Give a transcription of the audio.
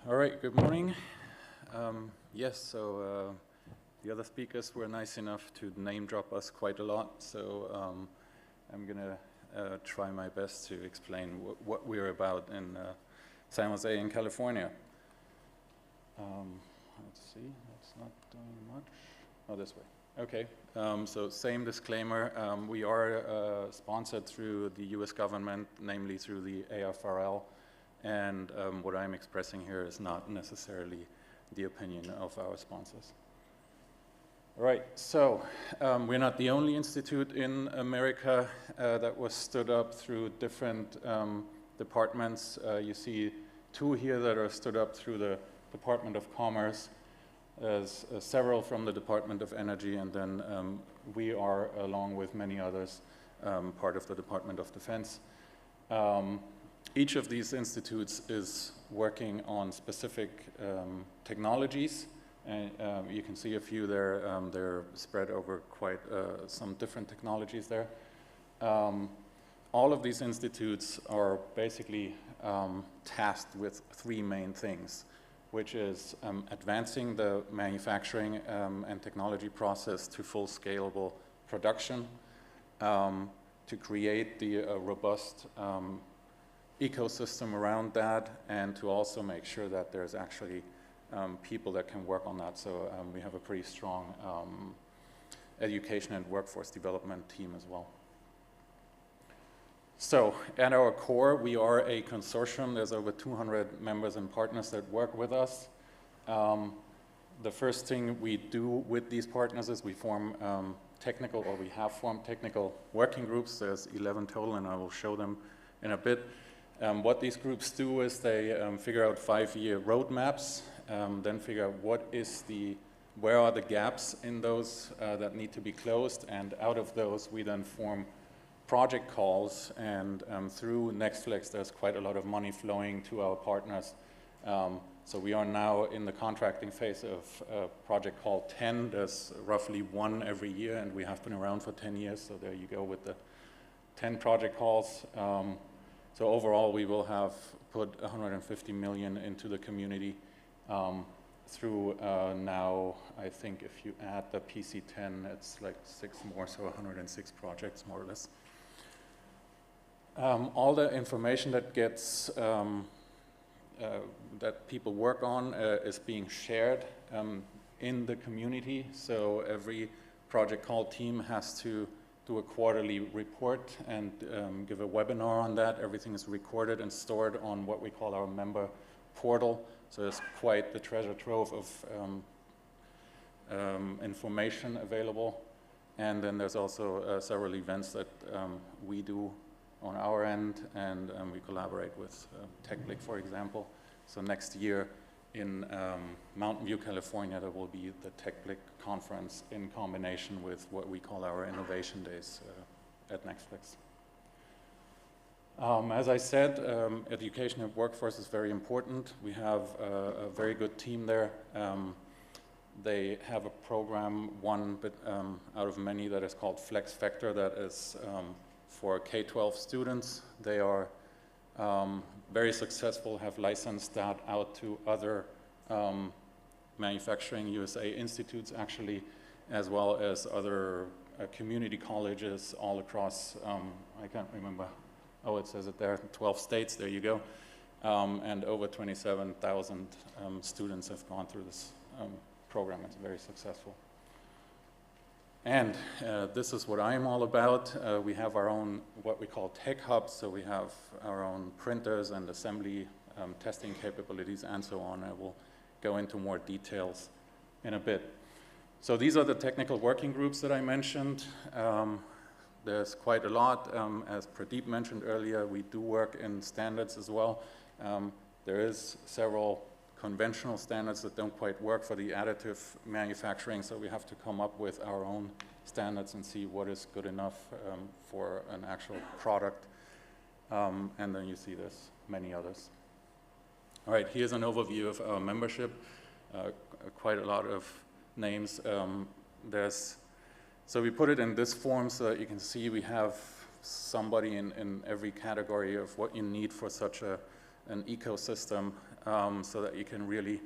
All right, good morning. Yes, so the other speakers were nice enough to name drop us quite a lot, so I'm going to try my best to explain what we're about in San Jose in California. Let's see, that's not doing much. Oh, this way. Okay, so same disclaimer. We are sponsored through the US government, namely through the AFRL. And what I'm expressing here is not necessarily the opinion of our sponsors. All right, so we're not the only institute in America that was stood up through different departments. You see two here that are stood up through the Department of Commerce. There's several from the Department of Energy, and then we are, along with many others, part of the Department of Defense. Each of these institutes is working on specific technologies, and you can see a few there. They're spread over quite some different technologies there. All of these institutes are basically tasked with three main things, which is advancing the manufacturing and technology process to full scalable production, to create the robust ecosystem around that, and to also make sure that there's actually people that can work on that. So we have a pretty strong education and workforce development team as well. So at our core, we are a consortium. There's over 200 members and partners that work with us. The first thing we do with these partners is we form we have formed technical working groups. There's 11 total, and I will show them in a bit. What these groups do is they figure out 5-year roadmaps, then figure out where are the gaps in those that need to be closed, and out of those we then form project calls, and through NextFlex there's quite a lot of money flowing to our partners. So we are now in the contracting phase of project call 10. There's roughly one every year, and we have been around for 10 years, so there you go with the 10 project calls. So overall, we will have put 150 million into the community through now, I think if you add the PC10, it's like 6 more, so 106 projects more or less. All the information that gets, that people work on is being shared in the community. So every project call team has to do a quarterly report and give a webinar on that. Everything is recorded and stored on what we call our member portal. So there's quite the treasure trove of information available. And then there's also several events that we do on our end, and we collaborate with TechBlick, for example. So next year in Mountain View, California, there will be the TechBlick conference in combination with what we call our Innovation Days at NextFlex. As I said, education and workforce is very important. We have a very good team there. They have a program, one but out of many, that is called Flex Factor, that is for K-12 students. They are very successful, have licensed that out to other manufacturing USA institutes, actually, as well as other community colleges all across, I can't remember, oh, it says it there, 12 states, there you go. And over 27,000 students have gone through this program. It's very successful. And this is what I'm all about. We have our own, what we call tech hubs, so we have our own printers and assembly testing capabilities and so on. I will go into more details in a bit. So these are the technical working groups that I mentioned. There's quite a lot. As Pradeep mentioned earlier, we do work in standards as well. There is several conventional standards that don't quite work for the additive manufacturing, so we have to come up with our own standards and see what is good enough for an actual product. And then you see there's many others. All right, here's an overview of our membership. Quite a lot of names. So we put it in this form so that you can see we have somebody in every category of what you need for such an ecosystem. so that you can really